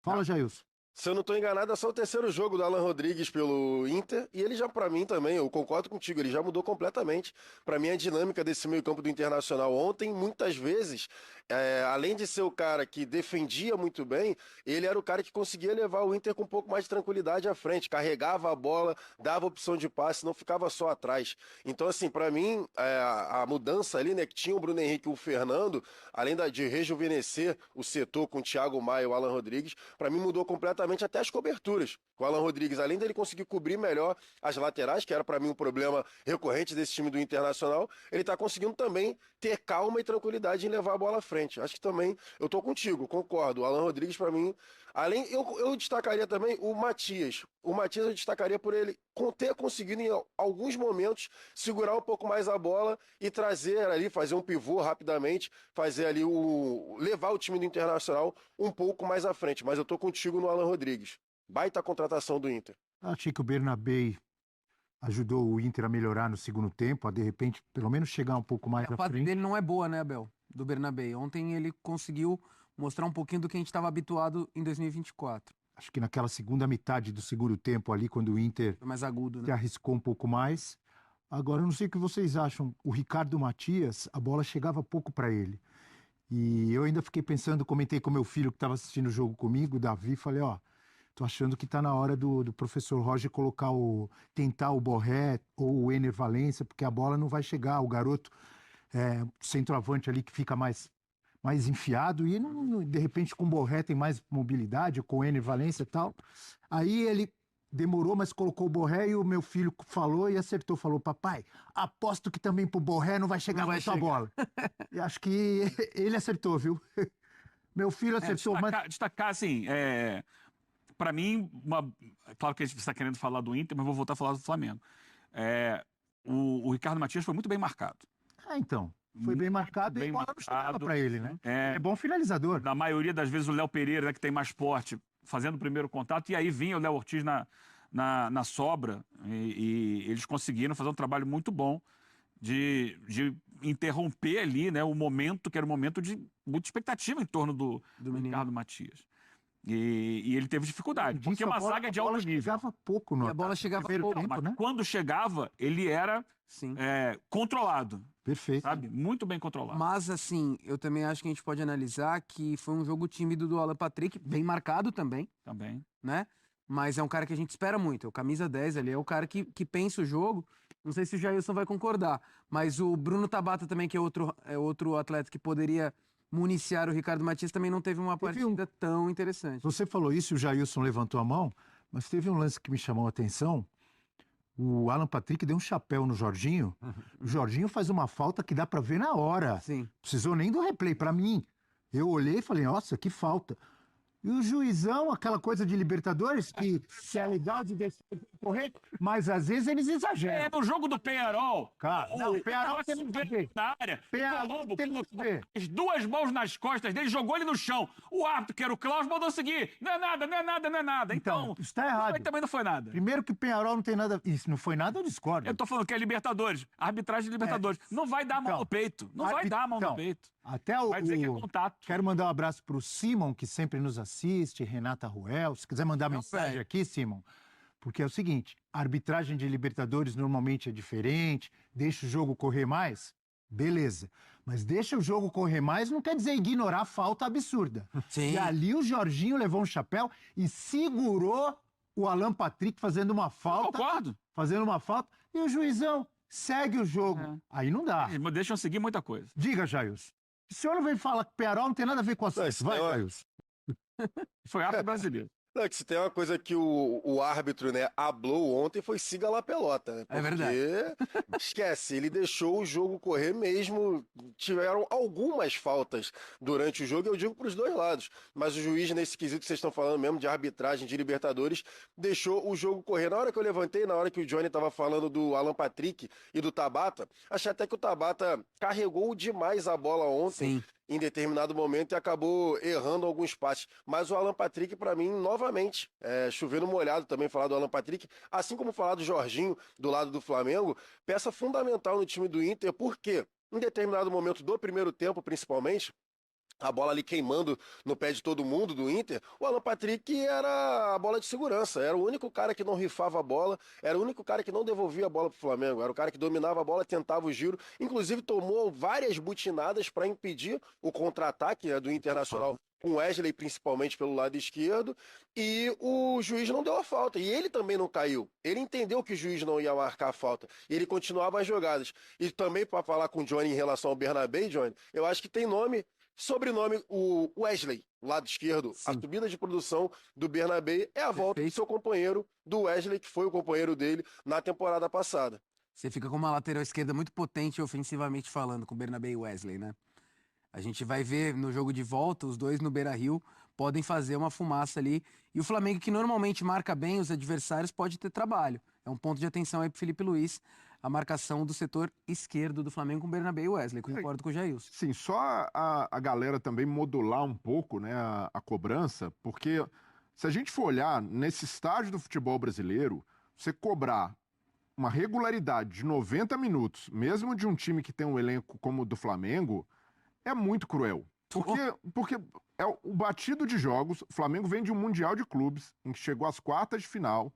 Fala, Jailson. Se eu não estou enganado, é só o terceiro jogo do Alan Rodrigues pelo Inter, e ele já, para mim também, eu concordo contigo, ele já mudou completamente. Para mim, a dinâmica desse meio-campo do Internacional ontem, muitas vezes, além de ser o cara que defendia muito bem, ele era o cara que conseguia levar o Inter com um pouco mais de tranquilidade à frente, carregava a bola, dava opção de passe, não ficava só atrás. Então, assim, para mim, a mudança ali, né, que tinha o Bruno Henrique e o Fernando, além de rejuvenescer o setor com o Thiago Maia e o Alan Rodrigues, para mim mudou completamente até as coberturas. O Alan Rodrigues, além dele conseguir cobrir melhor as laterais, que era para mim um problema recorrente desse time do Internacional, ele está conseguindo também ter calma e tranquilidade em levar a bola à frente. Acho que também, eu tô contigo, concordo. O Alan Rodrigues, para mim, além, eu destacaria também o Matias. O Matias eu destacaria por ele ter conseguido em alguns momentos segurar um pouco mais a bola e trazer ali, fazer um pivô rapidamente, fazer ali levar o time do Internacional um pouco mais à frente. Mas eu tô contigo no Alan Rodrigues. Baita contratação do Inter. Achei que o Bernabé ajudou o Inter a melhorar no segundo tempo, a de repente, pelo menos chegar um pouco mais à A fase frente. dele não é boa, né, Abel? Do Bernabé. Ontem ele conseguiu mostrar um pouquinho do que a gente estava habituado em 2024. Acho que naquela segunda metade do segundo tempo ali, quando o Inter Foi mais agudo, se né? arriscou um pouco mais. Agora, eu não sei o que vocês acham. O Ricardo Matias, a bola chegava pouco para ele. E eu ainda fiquei pensando, comentei com meu filho que estava assistindo o jogo comigo, o Davi, falei, ó, tô achando que tá na hora do professor Roger tentar o Borré ou o Ener Valencia, porque a bola não vai chegar. O garoto, centroavante ali que fica mais enfiado, e de repente com o Borré tem mais mobilidade, com o Ener Valencia e tal. Aí ele demorou, mas colocou o Borré e o meu filho falou e acertou. Falou, papai, aposto que também pro Borré não vai chegar muito a bola. E acho que ele acertou, viu? Meu filho acertou. Destacar assim, para mim, claro que a gente está querendo falar do Inter, mas vou voltar a falar do Flamengo. O Ricardo Matias foi muito bem marcado. Então. Foi bem marcado e a bola não chegava para ele, né? É bom finalizador. Na maioria das vezes o Léo Pereira, né, que tem mais porte, fazendo o primeiro contato, e aí vinha o Léo Ortiz na sobra, e eles conseguiram fazer um trabalho muito bom de interromper ali, né, o momento, que era um momento de muita expectativa em torno do Ricardo Matias. E ele teve dificuldade, porque uma zaga de alto nível. Chegava pouco, E a bola chegava pouco, tempo, né? Quando chegava, ele era controlado. Perfeito. Sabe? Muito bem controlado. Mas, assim, eu também acho que a gente pode analisar que foi um jogo tímido do Alan Patrick, bem marcado também. Também. Né? Mas é um cara que a gente espera muito. É o camisa 10 ali, é o cara que pensa o jogo. Não sei se o Jailson vai concordar, mas o Bruno Tabata também, que é outro atleta que poderia municiar o Ricardo Matias, também não teve uma partida tão interessante. Você falou isso e o Jailson levantou a mão, mas teve um lance que me chamou a atenção. O Alan Patrick deu um chapéu no Jorginho. O Jorginho faz uma falta que dá pra ver na hora. Sim. Precisou nem do replay. Pra mim, eu olhei e falei, nossa, que falta. E o juizão, aquela coisa de Libertadores, que é legal de correr, mas às vezes eles exageram. No jogo do Peñarol. Cara, o Peñarol tem muito a ver. Na área. Peñarol tem muito a ver. As duas mãos nas costas dele, jogou ele no chão. O árbitro, que era o Klaus, mandou seguir. Não é nada. Então, isso tá errado. Também não foi nada. Primeiro que o Peñarol não tem nada... Isso não foi nada, eu discordo. Eu tô falando que é Libertadores. Arbitragem de Libertadores. Não vai dar a mão no peito. Não vai dar a mão no peito. Até vai dizer que é contato. Quero mandar um abraço pro Simon, que sempre nos assiste, Renata Ruel. Se quiser mandar mensagem aqui, Simon, porque é o seguinte, a arbitragem de Libertadores normalmente é diferente, deixa o jogo correr mais, beleza. Mas deixa o jogo correr mais não quer dizer ignorar a falta absurda. Sim. E ali o Jorginho levou um chapéu e segurou o Alan Patrick fazendo uma falta. Eu concordo. Fazendo uma falta. E o juizão segue o jogo. Aí não dá. Eles deixam seguir muita coisa. Diga, Jailson. O senhor não vem falar que o Peñarol não tem nada a ver com a sua. Vai, Jailson. Foi árbitro brasileiro. Não, que se tem uma coisa que o árbitro, né, hablou ontem foi siga lá pelota, né? Porque, é verdade. Esquece, ele deixou o jogo correr mesmo, tiveram algumas faltas durante o jogo, eu digo para os dois lados, mas o juiz, nesse quesito que vocês estão falando mesmo, de arbitragem de Libertadores, deixou o jogo correr. Na hora que eu levantei, na hora que o Johnny estava falando do Alan Patrick e do Tabata, achei até que o Tabata carregou demais a bola ontem. Sim. Em determinado momento e acabou errando alguns passes. Mas o Alan Patrick, para mim, novamente, chovendo molhado também falar do Alan Patrick, assim como falar do Jorginho do lado do Flamengo, peça fundamental no time do Inter, porque em determinado momento do primeiro tempo, principalmente, a bola ali queimando no pé de todo mundo do Inter, o Alan Patrick era a bola de segurança, era o único cara que não rifava a bola, era o único cara que não devolvia a bola pro Flamengo, era o cara que dominava a bola, tentava o giro, inclusive tomou várias butinadas para impedir o contra-ataque, né, do Internacional, com o Wesley principalmente pelo lado esquerdo, e o juiz não deu a falta, e ele também não caiu, ele entendeu que o juiz não ia marcar a falta, e ele continuava as jogadas. E também para falar com o Johnny em relação ao Bernabé, Johnny, eu acho que tem sobrenome, o Wesley, lado esquerdo. Sim. A subida de produção do Bernabé é a volta do seu companheiro, do Wesley, que foi o companheiro dele na temporada passada. Você fica com uma lateral esquerda muito potente ofensivamente falando, com Bernabé e Wesley, né? A gente vai ver no jogo de volta, os dois no Beira-Rio podem fazer uma fumaça ali. E o Flamengo, que normalmente marca bem os adversários, pode ter trabalho. É um ponto de atenção aí pro Felipe Luiz, a marcação do setor esquerdo do Flamengo com Bernabé e Wesley. Concordo com o Jailson. Sim, só a galera também modular um pouco, né, a cobrança, porque se a gente for olhar nesse estágio do futebol brasileiro, você cobrar uma regularidade de 90 minutos, mesmo de um time que tem um elenco como o do Flamengo, é muito cruel. Porque é o batido de jogos, o Flamengo vem de um Mundial de Clubes, em que chegou às quartas de final,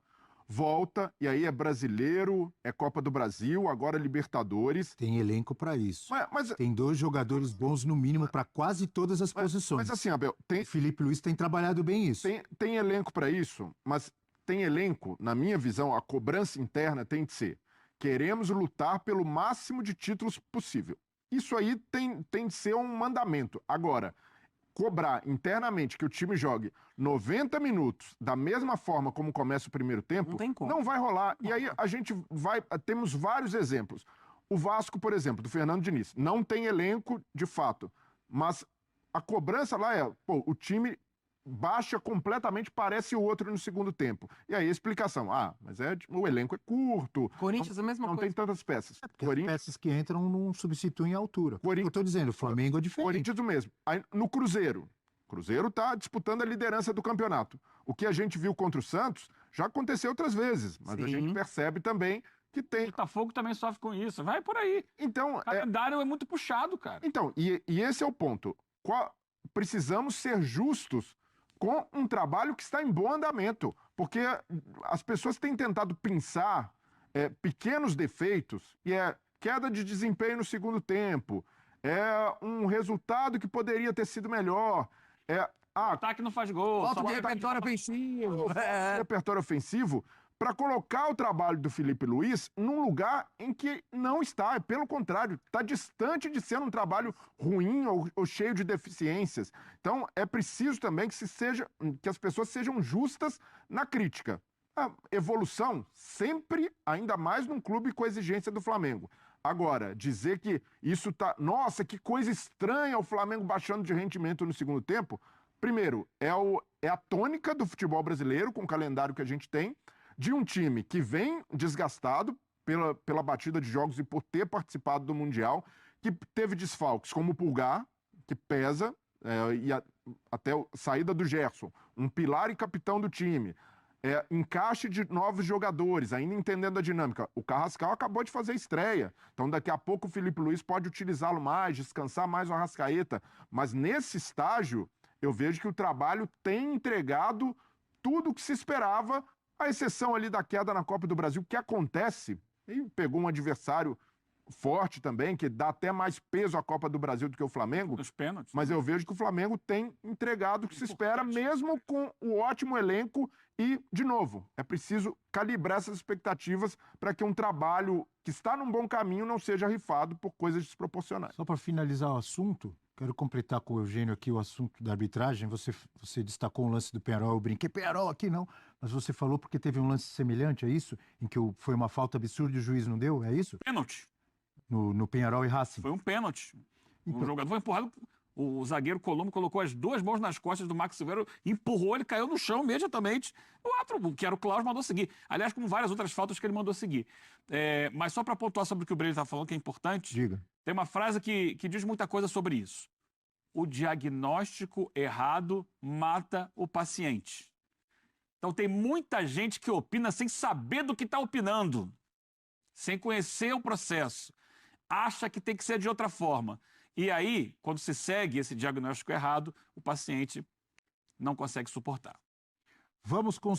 volta, e aí é brasileiro, é Copa do Brasil, agora Libertadores. Tem elenco para isso. Mas tem 2 jogadores bons, no mínimo, para quase todas as posições. Mas assim, Abel, Felipe Luiz tem trabalhado bem isso. Tem elenco para isso, mas tem elenco, na minha visão, a cobrança interna tem de ser: queremos lutar pelo máximo de títulos possível. Isso aí tem de ser um mandamento. Agora, cobrar internamente que o time jogue 90 minutos da mesma forma como começa o primeiro tempo, não vai rolar. E aí temos vários exemplos. O Vasco, por exemplo, do Fernando Diniz, não tem elenco de fato, mas a cobrança lá é, o time baixa completamente, parece o outro no segundo tempo. E aí a explicação, mas o elenco é curto. Corinthians é a mesma coisa. Não tem tantas peças. As peças que entram não substituem a altura. Eu tô dizendo, o Flamengo é diferente. Corinthians o mesmo. Aí, no Cruzeiro. O Cruzeiro tá disputando a liderança do campeonato. O que a gente viu contra o Santos já aconteceu outras vezes, mas a gente percebe também que tem... O Botafogo também sofre com isso. Vai por aí. Então, o calendário é muito puxado, cara. Então, e esse é o ponto. Precisamos ser justos com um trabalho que está em bom andamento, porque as pessoas têm tentado pensar pequenos defeitos, e queda de desempenho no segundo tempo, um resultado que poderia ter sido melhor, o ataque não faz gol, falta de repertório ofensivo. Repertório ofensivo, para colocar o trabalho do Felipe Luiz num lugar em que não está, pelo contrário, está distante de ser um trabalho ruim ou cheio de deficiências. Então, é preciso também que as pessoas sejam justas na crítica. A evolução sempre, ainda mais num clube com a exigência do Flamengo. Agora, dizer que isso tá... Nossa, que coisa estranha o Flamengo baixando de rendimento no segundo tempo. Primeiro, é a tônica do futebol brasileiro, com o calendário que a gente tem, de um time que vem desgastado pela batida de jogos e por ter participado do Mundial, que teve desfalques como o Pulgar, que pesa, até a saída do Gerson, um pilar e capitão do time, encaixe de novos jogadores, ainda entendendo a dinâmica. O Carrascal acabou de fazer estreia, então daqui a pouco o Felipe Luiz pode utilizá-lo mais, descansar mais o Arrascaeta, mas nesse estágio eu vejo que o trabalho tem entregado tudo o que se esperava, a exceção ali da queda na Copa do Brasil, que acontece, e pegou um adversário forte também, que dá até mais peso à Copa do Brasil do que o Flamengo. Os pênaltis. Mas eu vejo que o Flamengo tem entregado o que se espera, mesmo com o ótimo elenco. E, de novo, é preciso calibrar essas expectativas para que um trabalho que está num bom caminho não seja rifado por coisas desproporcionais. Só para finalizar o assunto, quero completar com o Eugênio aqui o assunto da arbitragem. Você destacou um lance do Penharol, eu brinquei, Penharol aqui não, mas você falou porque teve um lance semelhante a isso, em que foi uma falta absurda e o juiz não deu, é isso? Pênalti. No Penharol e Racing. Foi um pênalti. O jogador foi empurrado, o zagueiro Colombo colocou as 2 mãos nas costas do Max Silveira, empurrou, ele caiu no chão imediatamente. O árbitro, que era o Klaus, mandou seguir. Aliás, como várias outras faltas que ele mandou seguir. Mas só para pontuar sobre o que o Breno está falando, que é importante, diga. Tem uma frase que diz muita coisa sobre isso. O diagnóstico errado mata o paciente. Então tem muita gente que opina sem saber do que está opinando, sem conhecer o processo. Acha que tem que ser de outra forma. E aí, quando se segue esse diagnóstico errado, o paciente não consegue suportar. Vamos com